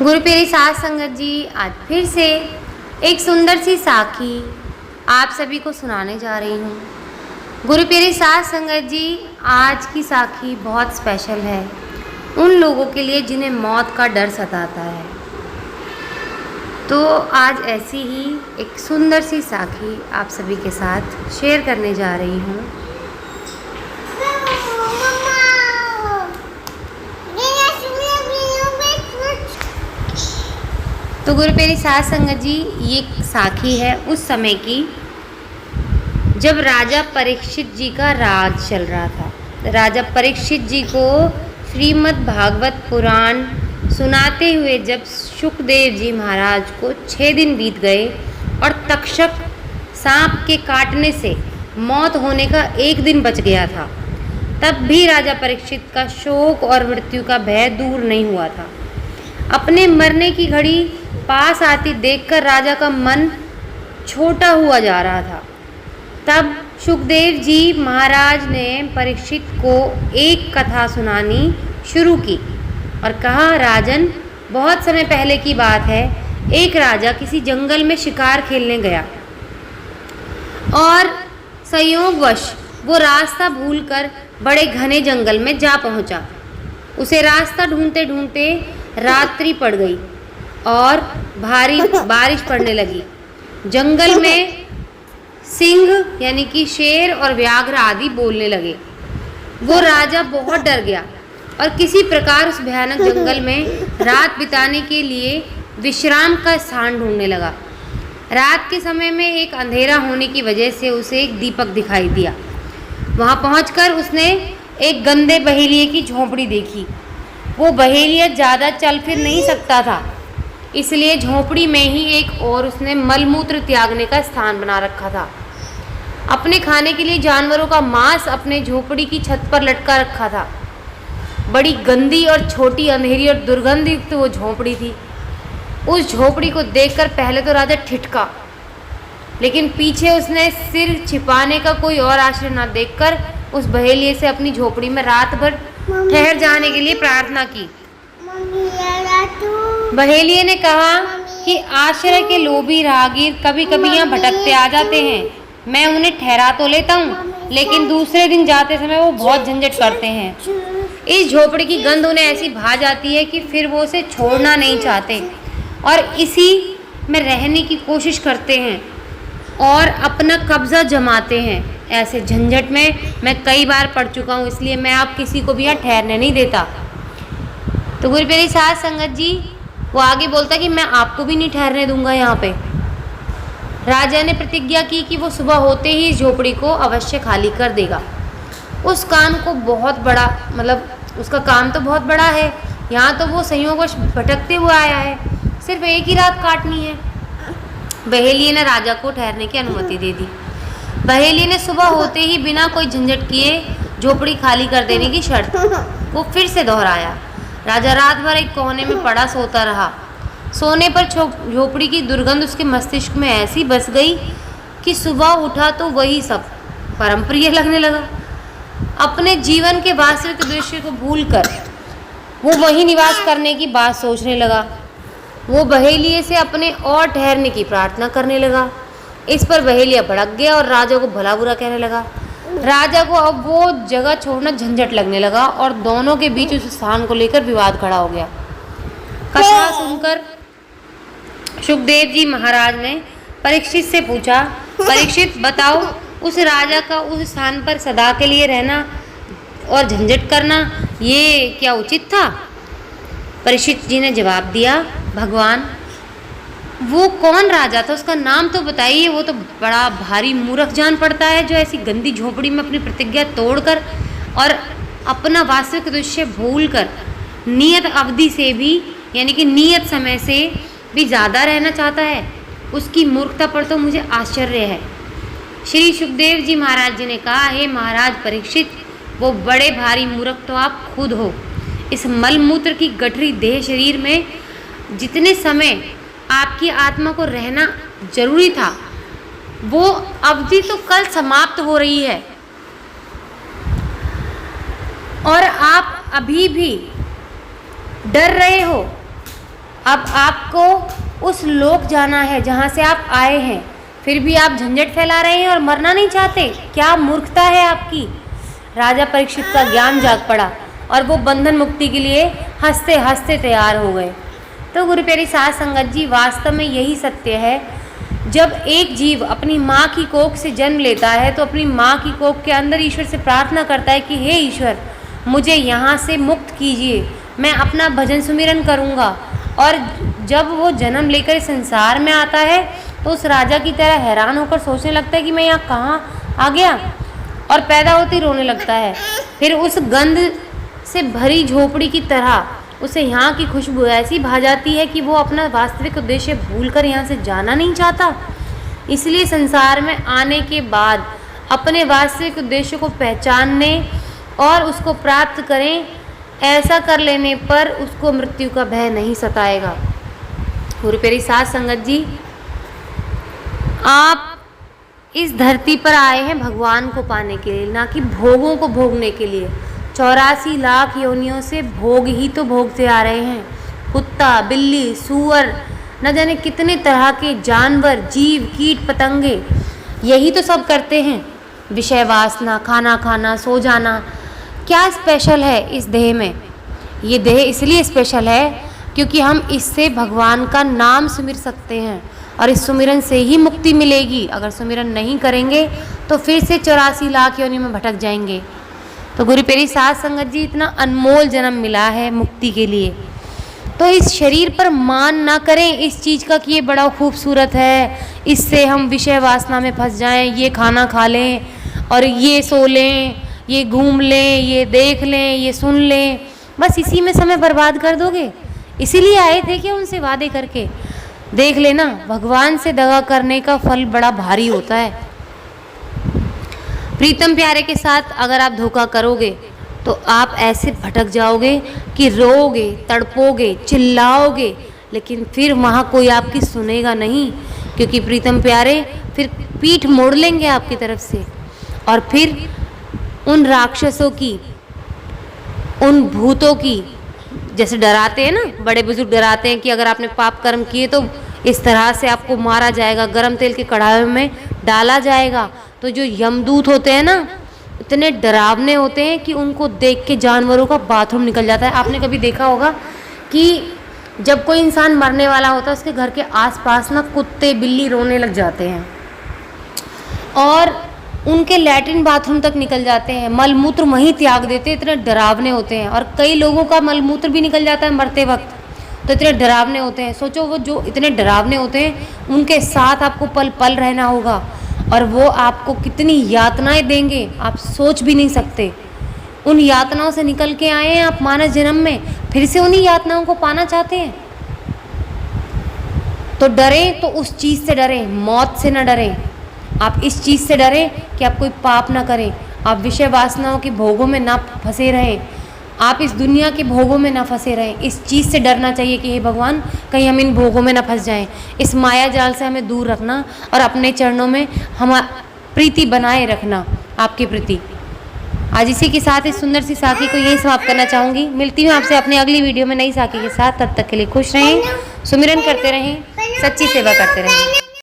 गुरु प्यारी साध संगत जी, आज फिर से एक सुंदर सी साखी आप सभी को सुनाने जा रही हूँ। गुरु प्यारी साध संगत जी, आज की साखी बहुत स्पेशल है उन लोगों के लिए जिन्हें मौत का डर सताता है। तो आज ऐसी ही एक सुंदर सी साखी आप सभी के साथ शेयर करने जा रही हूँ। तो गुरु प्यारी साध संगत जी, ये साखी है उस समय की जब राजा परीक्षित जी का राज चल रहा था। राजा परीक्षित जी को श्रीमद् भागवत पुराण सुनाते हुए जब शुकदेव जी महाराज को 6 दिन बीत गए और तक्षक सांप के काटने से मौत होने का 1 दिन बच गया था, तब भी राजा परीक्षित का शोक और मृत्यु का भय दूर नहीं हुआ था। अपने मरने की घड़ी पास आती देखकर राजा का मन छोटा हुआ जा रहा था। तब शुकदेव जी महाराज ने परीक्षित को एक कथा सुनानी शुरू की और कहा, राजन, बहुत समय पहले की बात है। एक राजा किसी जंगल में शिकार खेलने गया और संयोगवश वो रास्ता भूलकर बड़े घने जंगल में जा पहुंचा। उसे रास्ता ढूंढते ढूंढते रात्रि पड़ गई और भारी बारिश पड़ने लगी। जंगल में सिंह यानी कि शेर और व्याघ्र आदि बोलने लगे। वो राजा बहुत डर गया और किसी प्रकार उस भयानक जंगल में रात बिताने के लिए विश्राम का स्थान ढूंढने लगा। रात के समय में एक अंधेरा होने की वजह से उसे एक दीपक दिखाई दिया। वहाँ पहुंचकर उसने एक गंदे बहेलिए की झोंपड़ी देखी। वो बहेलिया ज़्यादा चल फिर नहीं सकता था, इसलिए झोंपड़ी में ही एक और उसने मलमूत्र त्यागने का स्थान बना रखा था। अपने खाने के लिए जानवरों का मांस अपने झोंपड़ी की छत पर लटका रखा था। बड़ी गंदी और छोटी, अंधेरी और दुर्गंधयुक्त वो झोंपड़ी थी। उस झोंपड़ी को देखकर पहले तो राजा ठिठका, लेकिन पीछे उसने सिर छिपाने का कोई और आश्रय न देखकर उस बहेलिए से अपनी झोंपड़ी में रात भर ठहर जाने के लिए प्रार्थना की। बहेलिए ने कहा कि आश्रय के लोभी राहगीर कभी कभी यहाँ भटकते आ जाते हैं। मैं उन्हें ठहरा तो लेता हूँ, लेकिन दूसरे दिन जाते समय वो बहुत झंझट करते हैं। इस झोपड़ी की गंध उन्हें ऐसी भा जाती है कि फिर वो उसे छोड़ना नहीं चाहते और इसी में रहने की कोशिश करते हैं और अपना कब्जा जमाते हैं। ऐसे झंझट में मैं कई बार पड़ चुका हूँ, इसलिए मैं आप किसी को भी यहाँ ठहरने नहीं देता। तो गुरु प्यारी साध संगत जी, वो आगे बोलता कि मैं आपको भी नहीं ठहरने दूंगा यहाँ पे। राजा ने प्रतिज्ञा की कि वो सुबह होते ही इस झोपड़ी को अवश्य खाली कर देगा। उस काम को बहुत बड़ा, उसका काम तो बहुत बड़ा है। यहाँ तो वो संयोगवश भटकते हुए आया है, सिर्फ एक ही रात काटनी है। बहेलिए ने राजा को ठहरने की अनुमति दे दी। बहेलिए ने सुबह होते ही बिना कोई झंझट किए झोपड़ी खाली कर देने की शर्त को फिर से दोहराया। राजा रात भर एक कोने में पड़ा सोता रहा। सोने पर झोपड़ी की दुर्गंध उसके मस्तिष्क में ऐसी बस गई कि सुबह उठा तो वही सब परम प्रिय लगने लगा। अपने जीवन के वास्तविक दृश्य को भूलकर वो वही निवास करने की बात सोचने लगा। वो बहेलिए से अपने और ठहरने की प्रार्थना करने लगा। इस पर बहेलिया भड़क गया और राजा को भला बुरा कहने लगा। राजा को अब वो जगह छोड़ना झंझट लगने लगा और दोनों के बीच उस स्थान को लेकर विवाद खड़ा हो गया। कथा सुनकर शुकदेव जी महाराज ने परीक्षित से पूछा, परीक्षित बताओ, उस राजा का उस स्थान पर सदा के लिए रहना और झंझट करना ये क्या उचित था? परीक्षित जी ने जवाब दिया, भगवान, वो कौन राजा था, उसका नाम तो बताइए। वो तो बड़ा भारी मूर्ख जान पड़ता है जो ऐसी गंदी झोपड़ी में अपनी प्रतिज्ञा तोड़कर और अपना वास्तविक दृश्य भूलकर नियत अवधि से भी यानी कि नियत समय से भी ज़्यादा रहना चाहता है। उसकी मूर्खता पर तो मुझे आश्चर्य है। श्री शुकदेव जी महाराज जी ने कहा, हे महाराज परीक्षित, वो बड़े भारी मूर्ख तो आप खुद हो। इस मलमूत्र की गठरी देह शरीर में जितने समय आपकी आत्मा को रहना जरूरी था, वो अवधि तो कल समाप्त हो रही है और आप अभी भी डर रहे हो अब आपको उस लोक जाना है जहाँ से आप आए हैं, फिर भी आप झंझट फैला रहे हैं और मरना नहीं चाहते। क्या मूर्खता है आपकी। राजा परीक्षित का ज्ञान जाग पड़ा और वो बंधन मुक्ति के लिए हंसते हंसते तैयार हो गए। तो गुरु प्यारी साध संगत जी, वास्तव में यही सत्य है। जब एक जीव अपनी माँ की कोख से जन्म लेता है तो अपनी माँ की कोख के अंदर ईश्वर से प्रार्थना करता है कि हे ईश्वर, मुझे यहाँ से मुक्त कीजिए, मैं अपना भजन सुमिरन करूँगा। और जब वो जन्म लेकर इस संसार में आता है तो उस राजा की तरह हैरान होकर सोचने लगता है कि मैं यहाँ कहाँ आ गया, और पैदा होते ही रोने लगता है। फिर उस गंध से भरी झोपड़ी की तरह उसे यहाँ की खुशबू ऐसी भा जाती है कि वो अपना वास्तविक उद्देश्य भूलकर यहाँ से जाना नहीं चाहता। इसलिए संसार में आने के बाद अपने वास्तविक उद्देश्य को पहचानने और उसको प्राप्त करें, ऐसा कर लेने पर उसको मृत्यु का भय नहीं सताएगा। गुरु प्यारी साध संगत जी, आप इस धरती पर आए हैं भगवान को पाने के लिए, ना कि भोगों को भोगने के लिए। 84 लाख योनियों से भोग ही तो भोगते आ रहे हैं। कुत्ता, बिल्ली, सूअर, न जाने कितने तरह के जानवर, जीव, कीट पतंगे यही तो सब करते हैं। विषय वासना, खाना खाना, सो जाना। क्या स्पेशल है इस देह में? ये देह इसलिए स्पेशल है क्योंकि हम इससे भगवान का नाम सुमिर सकते हैं और इस सुमिरन से ही मुक्ति मिलेगी। अगर सुमिरन नहीं करेंगे तो फिर से 84 लाख योनि में भटक जाएंगे। तो गुरु प्यारी साध संगत जी, इतना अनमोल जन्म मिला है मुक्ति के लिए, तो इस शरीर पर मान ना करें इस चीज़ का कि ये बड़ा खूबसूरत है, इससे हम विषय वासना में फंस जाएं, ये खाना खा लें और ये सो लें, ये घूम लें, ये देख लें, ये सुन लें, बस इसी में समय बर्बाद कर दोगे। इसीलिए आए थे कि उनसे वादे करके देख लेना, भगवान से दगा करने का फल बड़ा भारी होता है। प्रीतम प्यारे के साथ अगर आप धोखा करोगे तो आप ऐसे भटक जाओगे कि रोओगे, तड़पोगे, चिल्लाओगे, लेकिन फिर वहाँ कोई आपकी सुनेगा नहीं, क्योंकि प्रीतम प्यारे फिर पीठ मोड़ लेंगे आपकी तरफ से और फिर उन राक्षसों की, उन भूतों की, जैसे डराते हैं ना, बड़े बुजुर्ग डराते हैं कि अगर आपने पाप कर्म किए तो इस तरह से आपको मारा जाएगा, गरम तेल के कढ़ाई में डाला जाएगा। तो जो यमदूत होते हैं ना, इतने डरावने होते हैं कि उनको देख के जानवरों का बाथरूम निकल जाता है। आपने कभी देखा होगा कि जब कोई इंसान मरने वाला होता है उसके घर के आसपास ना कुत्ते बिल्ली रोने लग जाते हैं और उनके लैट्रिन बाथरूम तक निकल जाते हैं, मलमूत्र वहीं त्याग देते हैं, इतने डरावने होते हैं। और कई लोगों का मलमूत्र भी निकल जाता है मरते वक्त, तो इतने डरावने होते हैं। सोचो वो जो इतने डरावने होते हैं उनके साथ आपको पल पल रहना होगा और वो आपको कितनी यातनाएं देंगे आप सोच भी नहीं सकते। उन यातनाओं से निकल के आए हैं आप मानव जन्म में, फिर से उन्हीं यातनाओं को पाना चाहते हैं। तो डरें तो उस चीज़ से डरें, मौत से न डरें। आप इस चीज़ से डरें कि आप कोई पाप ना करें, आप विषय वासनाओं के भोगों में ना फंसे रहें, आप इस दुनिया के भोगों में ना फंसे रहें। इस चीज़ से डरना चाहिए कि हे भगवान, कहीं हम इन भोगों में ना फंस जाएं। इस माया जाल से हमें दूर रखना और अपने चरणों में हम प्रीति बनाए रखना आपके प्रति। आज इसी के साथ इस सुंदर सी साखी को यही समाप्त करना चाहूँगी। मिलती हूँ आपसे अपनी अगली वीडियो में नई साखी के साथ। तब तक के लिए खुश रहें, सुमिरन करते रहें, सच्ची सेवा करते रहें।